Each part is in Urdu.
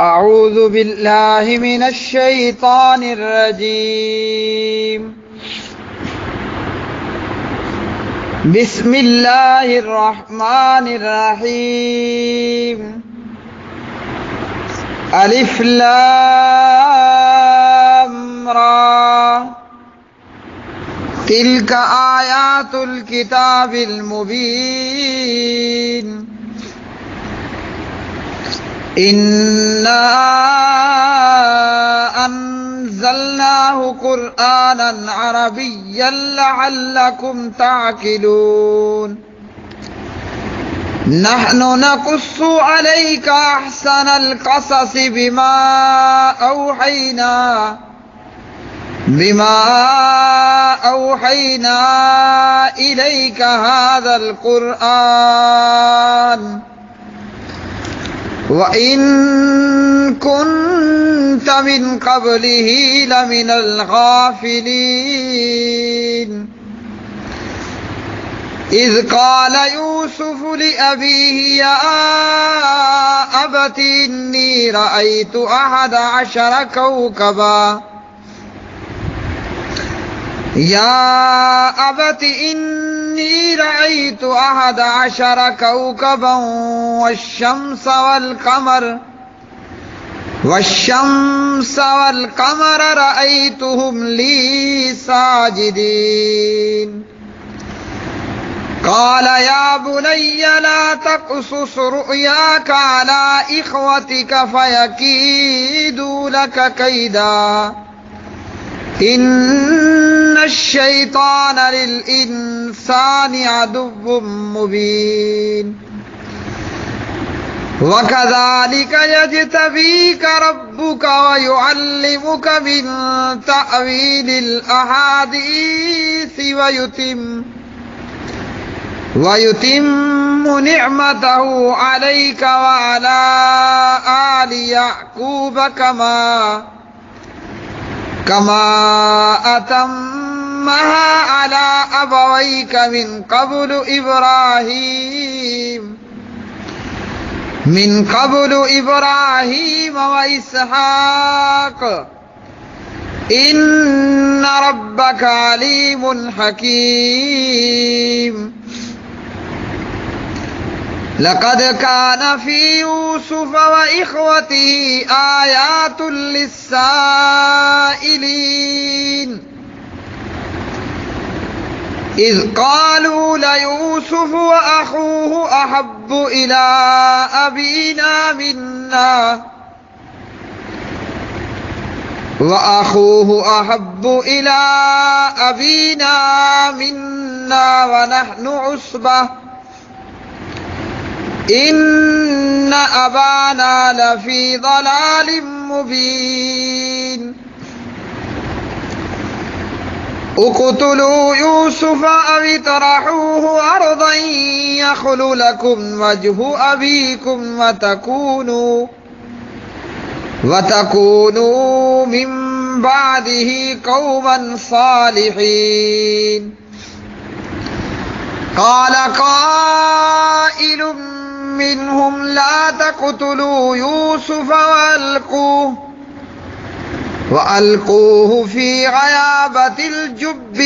أعوذ بالله من الشيطان الرجيم بسم الله الرحمن الرحيم ألف لام را تلك آيات الكتاب المبين إنا أنزلناه قرآنا عربيا لعلكم تعقلون نحن نقص عليك أحسن القصص بما أوحينا إليك هذا القرآن وإن كنت من قبله لمن الغافلين إذ قال يوسف لأبيه يا أبت إني رأيت 11 كوكبا يا أبت إني رأيت 11 كوكبا والشمس والقمر رأيتهم لي ساجدين قال يا بني لا تقصص رؤياك على إخوتك فيكيدوا لك كيدا إن الشيطان للإنسان عدو مبين وكذلك يجتبيك ربك ويعلمك من تأويل الأحاديث ويتم نعمته عليك وعلى آل يعقوب كما أتمها على أبويك من قبل إبراهيم وإسحاق إن ربك عليم حكيم لقد كان في يوسف وإخوته آيات للسائلين إذ قالوا ليوسف وأخوه أحب إلى أبينا منا ونحن عصبة إن أبانا لفي ضلال مبين اقتلوا يوسف أو اطرحوه أرضا يخل لكم وجه أبيكم وتكونوا من بعده قوما صالحين قال قائل منهم لا تقتلوا يوسف وألقوه في غيابة الجب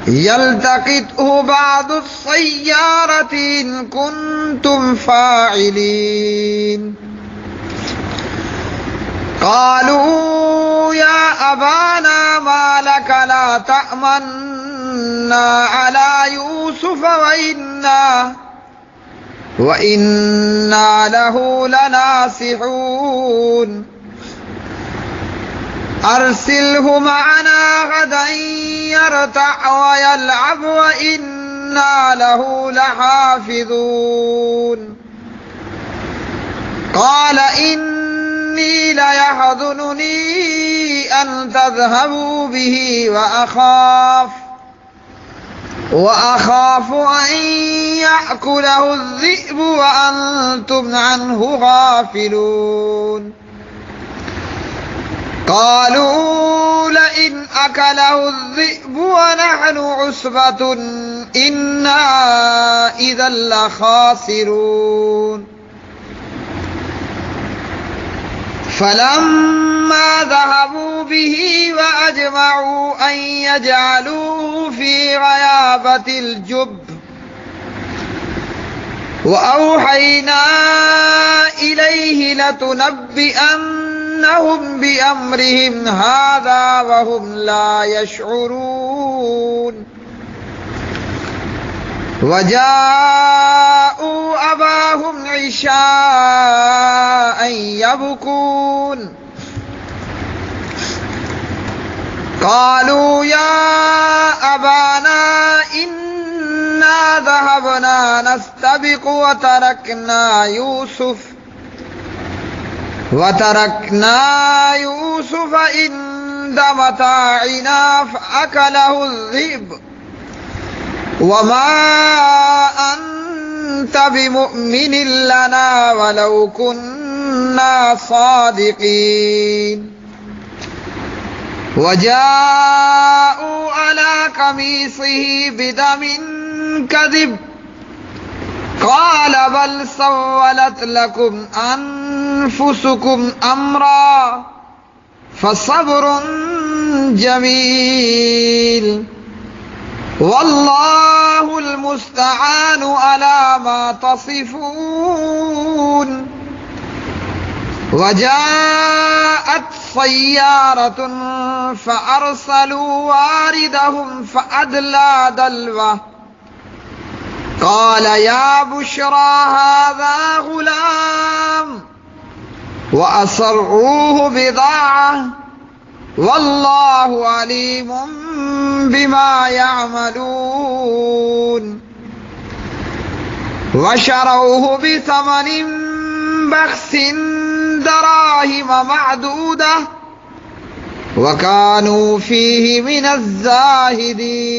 يلتقطه بعض السيارة إن كنتم فاعلين قالوا يا أبانا ما لك لا تأمنا على يوسف وإنا له لناصحون أرسله معنا غدا يرتع ويلعب وإنا له لحافظون قال إني ليحزنني أن تذهبوا به وأخاف أن يأكله الذئب وأنتم عنه غافلون قالوا لئن أكله الذئب ونحن عصبة إنا إذا لخاسرون فلما ذهبوا به وأجمعوا أن يجعلوه في غيابة الجب وأوحينا إليه لتنبئنهم بأمرهم هذا وهم لا يشعرون وجاءوا أباهم عشاء يبكون قالوا يا أبانا إنا ذهبنا نستبق وتركنا يوسف عند متاعنا فأكله الذئب وما أنت بمؤمن لنا ولو كنا صادقين وجاءوا على قميصه بدم كذب قال بل سولت لكم أنفسكم أمرا فصبر جميل والله المستعان على ما تصفون وجاءت سيارة فأرسلوا واردهم فأدلى دلوه قال يا بشرى هذا غلام وأسروه بضاعة والله عليم بما يعملون وشروه بثمن بخس دراهم معدودة وكانوا فيه من الزاهدين